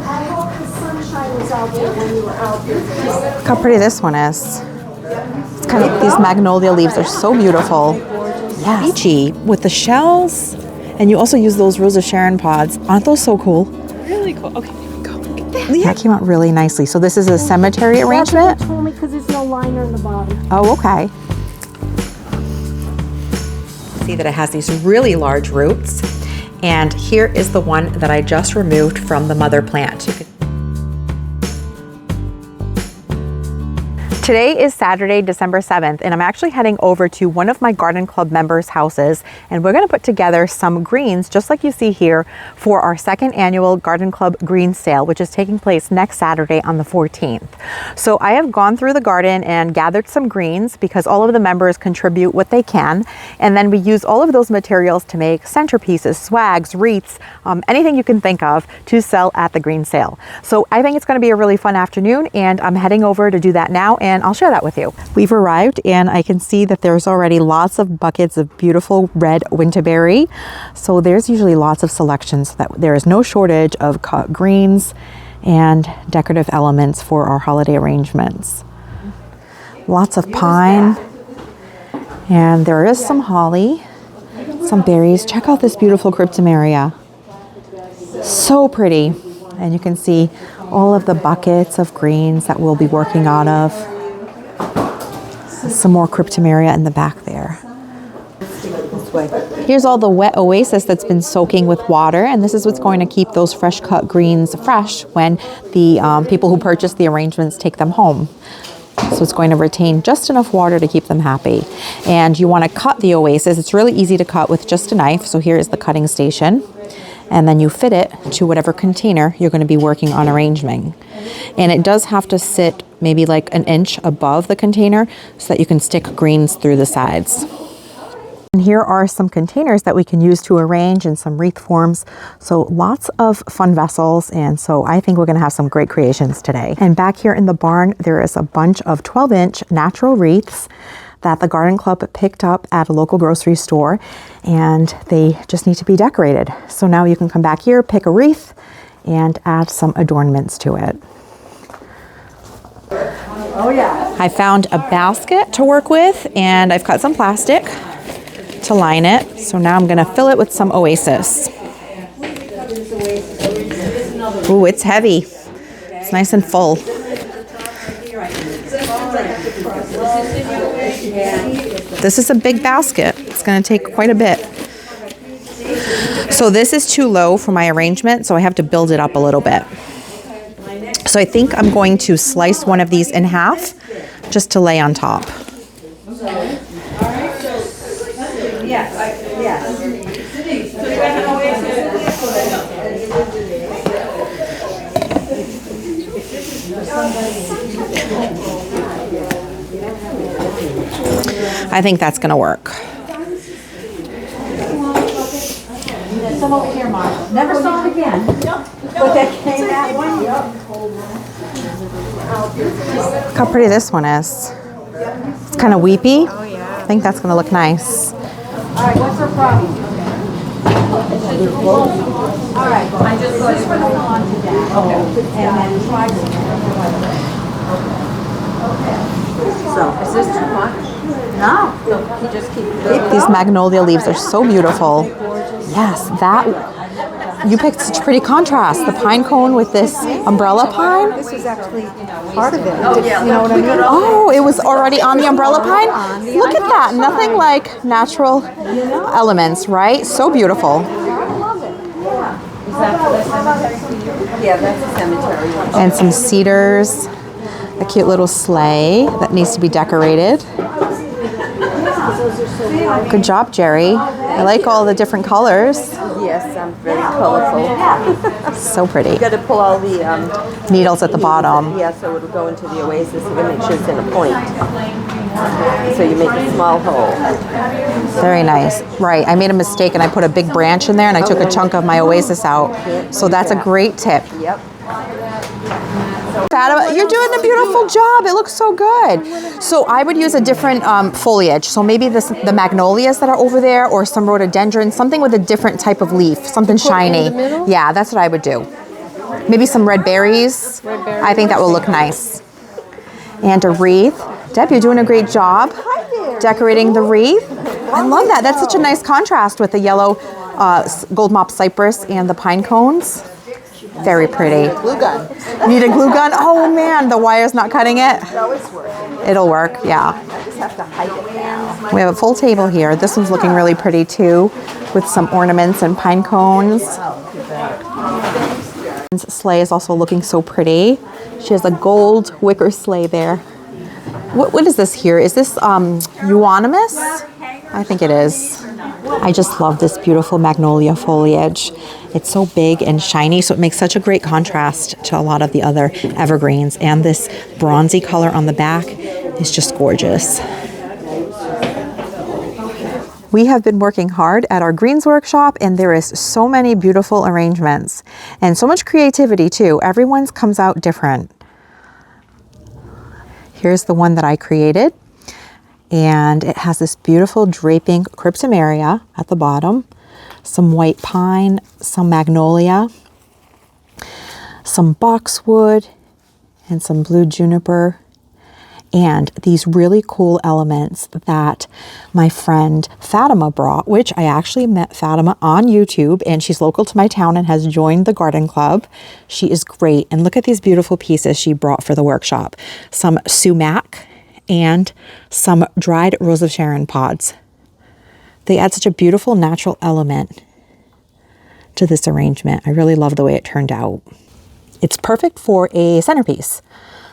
hope the sunshine was out there when you were out there. Look how pretty this one is. It's kind of, these magnolia leaves are so beautiful. Yeah, beachy with the shells. And you also use those Rose of Sharon pods. Aren't those so cool? Really cool. Okay, here we go. Look at that. That came out really nicely. So this is a cemetery arrangement? That's what they told me because there's no liner in the bottom. Oh, okay. See that it has these really large roots. And here is the one that I just removed from the mother plant. Today is Saturday, December 7th, and I'm actually heading over to one of my garden club members' houses, and we're going to put together some greens, just like you see here, for our second annual garden club green sale, which is taking place next Saturday on the 14th. So I have gone through the garden and gathered some greens because all of the members contribute what they can, and then we use all of those materials to make centerpieces, swags, wreaths, anything you can think of to sell at the green sale. So I think it's going to be a really fun afternoon, and I'm heading over to do that now, and I'll share that with you. We've arrived and I can see that there's already lots of buckets of beautiful red winterberry. So there's usually lots of selections, that there is no shortage of cut greens and decorative elements for our holiday arrangements. Lots of pine, and there is some holly, some berries. Check out this beautiful cryptomeria. So pretty. And you can see all of the buckets of greens that we'll be working out of. Some more cryptomeria in the back there. Here's all the wet oasis that's been soaking with water, and this is what's going to keep those fresh cut greens fresh when the people who purchase the arrangements take them home. So it's going to retain just enough water to keep them happy. And you want to cut the oasis. It's really easy to cut with just a knife. So here is the cutting station. And then you fit it to whatever container you're going to be working on arranging. And it does have to sit maybe like an inch above the container so that you can stick greens through the sides. And here are some containers that we can use to arrange in some wreath forms. So lots of fun vessels, and so I think we're going to have some great creations today. And back here in the barn, there is a bunch of 12-inch natural wreaths that the garden club picked up at a local grocery store, and they just need to be decorated. So now you can come back here, pick a wreath, and add some adornments to it. Oh yeah. I found a basket to work with, and I've cut some plastic to line it. So now I'm gonna fill it with some oasis. Ooh, it's heavy. It's nice and full. This is a big basket. It's going to take quite a bit. So this is too low for my arrangement, so I have to build it up a little bit. So I think I'm going to slice one of these in half just to lay on top. I think that's going to work. Some over here, Mom. Never saw it again. But that came that one. Look how pretty this one is. It's kind of weepy. I think that's going to look nice. All right, what's her problem? All right, I just put it on to that. Okay. And then try So, is this too much? No. So you just keep These magnolia leaves are so beautiful. Yes, that. You picked such pretty contrast. The pine cone with this umbrella pine. This is actually part of it. Oh, yeah. You know what I mean? Oh, it was already on the umbrella pine? Look at that. Nothing like natural elements, right? So beautiful. I love it. Yeah. Is that for the cemetery? Yeah, that's the cemetery one. And some cedars. A cute little sleigh that needs to be decorated. Good job, Jerry. I like all the different colors. Yes, I'm very colorful. So pretty. You got to pull all the Needles at the bottom. Yeah, so it'll go into the oasis. You got to make sure it's in a point. So you make a small hole. Very nice. Right. I made a mistake and I put a big branch in there and I took a chunk of my oasis out. So that's a great tip. Yep. You're doing a beautiful job. It looks so good. So I would use a different foliage. So maybe the magnolias that are over there, or some rhododendrons, something with a different type of leaf, something shiny. Yeah, that's what I would do. Maybe some red berries. I think that will look nice. And a wreath. Deb, you're doing a great job decorating the wreath. I love that. That's such a nice contrast with the yellow gold mop cypress and the pine cones. Very pretty. Glue gun. Need a glue gun? Oh man, the wire's not cutting it. No, it's working. It'll work, yeah. I just have to hide it now. We have a full table here. This one's looking really pretty too, with some ornaments and pine cones. Sleigh is also looking so pretty. She has a gold wicker sleigh there. What is this here? Is this euonymus? I think it is. I just love this beautiful magnolia foliage. It's so big and shiny, so it makes such a great contrast to a lot of the other evergreens. And this bronzy color on the back is just gorgeous. We have been working hard at our greens workshop, and there is so many beautiful arrangements and so much creativity too. Everyone's comes out different. Here's the one that I created, and it has this beautiful draping cryptomeria at the bottom, some white pine, some magnolia, some boxwood, and some blue juniper, and these really cool elements that my friend Fatima brought, which I actually met Fatima on YouTube, and she's local to my town and has joined the garden club. She is great. And look at these beautiful pieces she brought for the workshop. Some sumac and some dried Rose of Sharon pods. They add such a beautiful natural element to this arrangement. I really love the way it turned out. It's perfect for a centerpiece.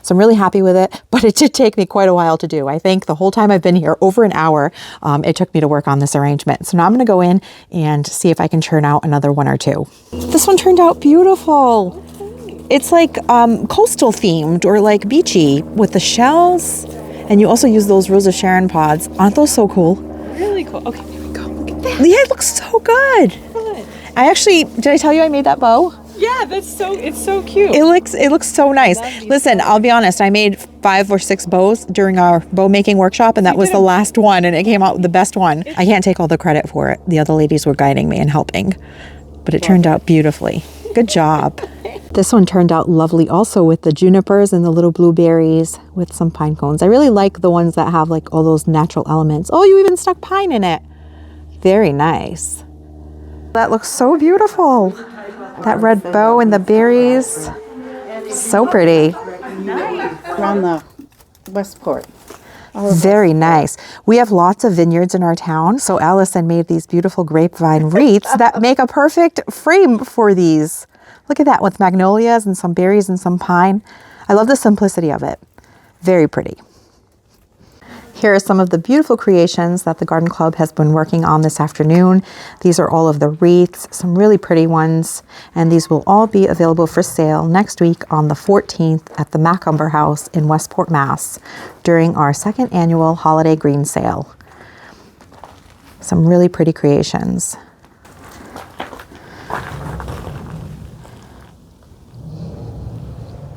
So I'm really happy with it, but it did take me quite a while to do. I think the whole time I've been here, over an hour, it took me to work on this arrangement. So now I'm gonna go in and see if I can churn out another one or two. This one turned out beautiful. It's like coastal themed or like beachy with the shells. And you also use those Rose of Sharon pods. Aren't those so cool? Really cool. Okay, here we go. Look at that. Yeah, it looks so good. I actually, did I tell you I made that bow? Yeah, it's so cute. It looks so nice. Listen, I'll be honest, I made 5 or 6 bows during our bow making workshop, and that was the last one, and it came out the best one. I can't take all the credit for it. The other ladies were guiding me and helping, but it turned out beautifully. Good job. This one turned out lovely also with the junipers and the little blueberries with some pine cones. I really like the ones that have like all those natural elements. Oh, you even stuck pine in it. Very nice. That looks so beautiful. That red bow and the berries. So pretty. Around the Westport. Very nice. We have lots of vineyards in our town, so Allison made these beautiful grapevine wreaths that make a perfect frame for these. Look at that, with magnolias and some berries and some pine. I love the simplicity of it. Very pretty. Here are some of the beautiful creations that the Garden Club has been working on this afternoon. These are all of the wreaths, some really pretty ones, and these will all be available for sale next week on the 14th at the Macumber House in Westport, Mass. during our second annual holiday green sale. Some really pretty creations.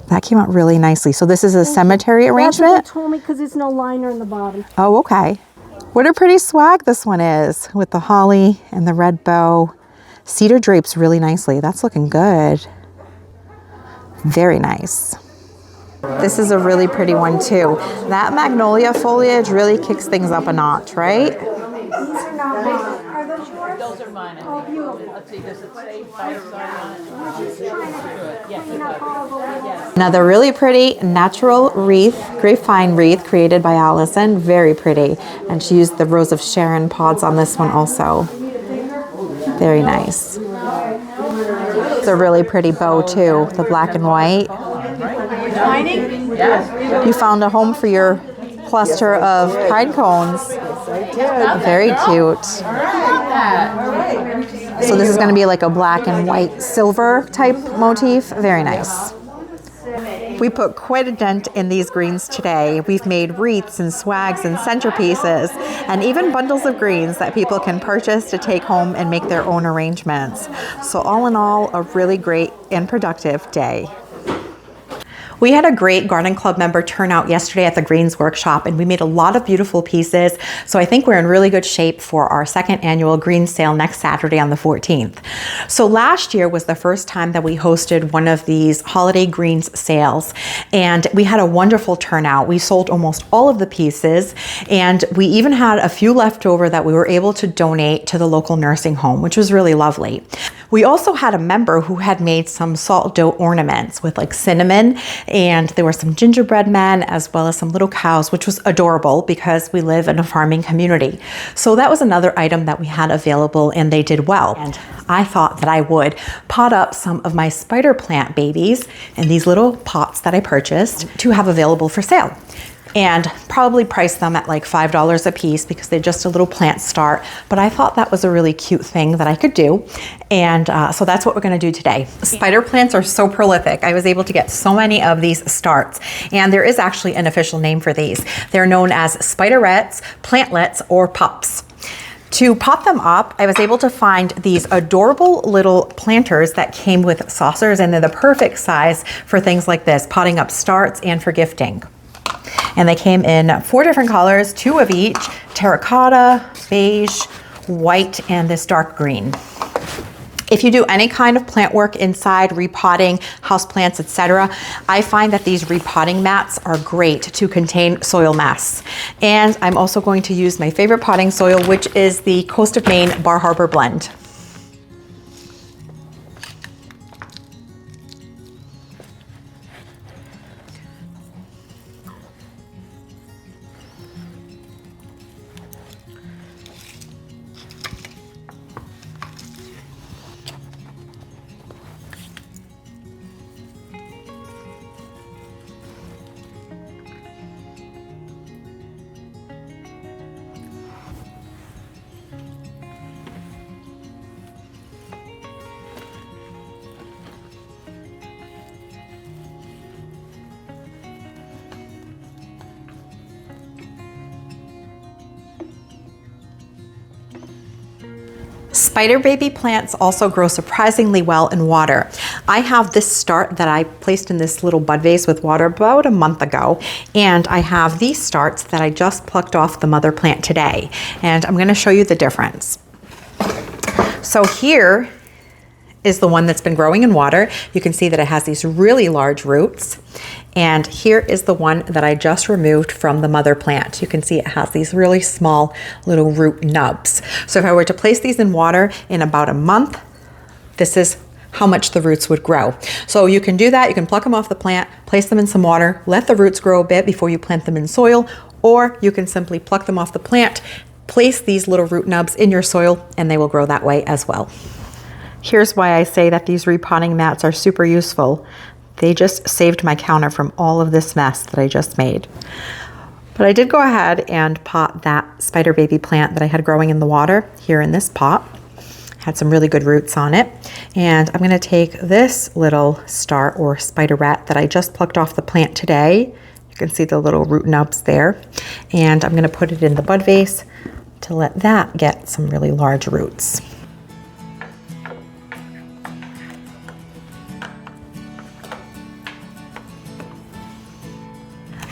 That came out really nicely. So this is a cemetery arrangement? That's what they told me, because there's no liner in the bottom. Oh, okay. What a pretty swag this one is, with the holly and the red bow. Cedar drapes really nicely. That's looking good. Very nice. This is a really pretty one too. That magnolia foliage really kicks things up a notch, right? These are not mine. Are those yours? Those are mine. Oh, beautiful. Let's see, does it say fireside on it? We're just trying to clean up all the little... Another really pretty natural wreath, grapevine wreath created by Allison. Very pretty. And she used the Rose of Sharon pods on this one also. Very nice. It's a really pretty bow too, the black and white. Yes. You found a home for your cluster of pine cones. Very cute. So this is going to be like a black and white silver type motif. Very nice. We put quite a dent in these greens today. We've made wreaths and swags and centerpieces and even bundles of greens that people can purchase to take home and make their own arrangements. So all in all, a really great and productive day. We had a great garden club member turnout yesterday at the Greens Workshop, and we made a lot of beautiful pieces. So I think we're in really good shape for our second annual green sale next Saturday on the 14th. So last year was the first time that we hosted one of these holiday greens sales, and we had a wonderful turnout. We sold almost all of the pieces, and we even had a few left over that we were able to donate to the local nursing home, which was really lovely. We also had a member who had made some salt dough ornaments with like cinnamon, and there were some gingerbread men as well as some little cows, which was adorable because we live in a farming community. So that was another item that we had available, and they did well. And I thought that I would pot up some of my spider plant babies in these little pots that I purchased to have available for sale, and probably price them at like $5 a piece because they're just a little plant start. But I thought that was a really cute thing that I could do. And so that's what we're gonna do today. Spider plants are so prolific. I was able to get so many of these starts, and there is actually an official name for these. They're known as spiderettes, plantlets, or pups. To pot them up, I was able to find these adorable little planters that came with saucers, and they're the perfect size for things like this, potting up starts and for gifting. And they came in 4 different colors, 2 of each: terracotta, beige, white, and this dark green. If you do any kind of plant work inside, repotting, houseplants, etc., I find that these repotting mats are great to contain soil mass. And I'm also going to use my favorite potting soil, which is the Coast of Maine Bar Harbor Blend. Spider baby plants also grow surprisingly well in water. I have this start that I placed in this little bud vase with water about a month ago, and I have these starts that I just plucked off the mother plant today, and I'm going to show you the difference. So here is the one that's been growing in water. You can see that it has these really large roots. And here is the one that I just removed from the mother plant. You can see it has these really small little root nubs. So if I were to place these in water in about a month, this is how much the roots would grow. So you can do that. You can pluck them off the plant, place them in some water, let the roots grow a bit before you plant them in soil, or you can simply pluck them off the plant, place these little root nubs in your soil, and they will grow that way as well. Here's why I say that these repotting mats are super useful. They just saved my counter from all of this mess that I just made. But I did go ahead and pot that spider baby plant that I had growing in the water here in this pot. Had some really good roots on it. And I'm going to take this little star or spiderette that I just plucked off the plant today. You can see the little root nubs there. And I'm going to put it in the bud vase to let that get some really large roots.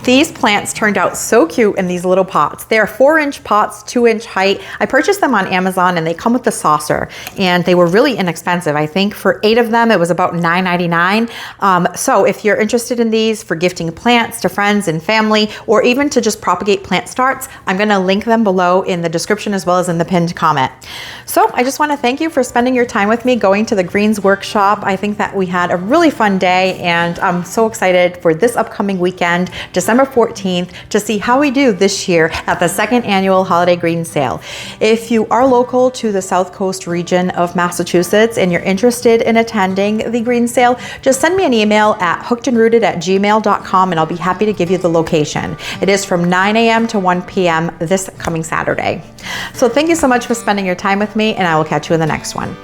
These plants turned out so cute in these little pots. They're 4-inch pots, 2-inch height. I purchased them on Amazon, and they come with the saucer, and they were really inexpensive. I think for 8 of them, it was about $9.99. So if you're interested in these for gifting plants to friends and family, or even to just propagate plant starts, I'm gonna link them below in the description as well as in the pinned comment. So I just wanna thank you for spending your time with me going to the Greens Workshop. I think that we had a really fun day, and I'm so excited for this upcoming weekend, December 14th, to see how we do this year at the second annual Holiday Green Sale. If you are local to the South Coast region of Massachusetts and you're interested in attending the Green Sale, just send me an email at hookedandrooted@gmail.com, and I'll be happy to give you the location. It is from 9 a.m. to 1 p.m. this coming Saturday. So thank you so much for spending your time with me, and I will catch you in the next one.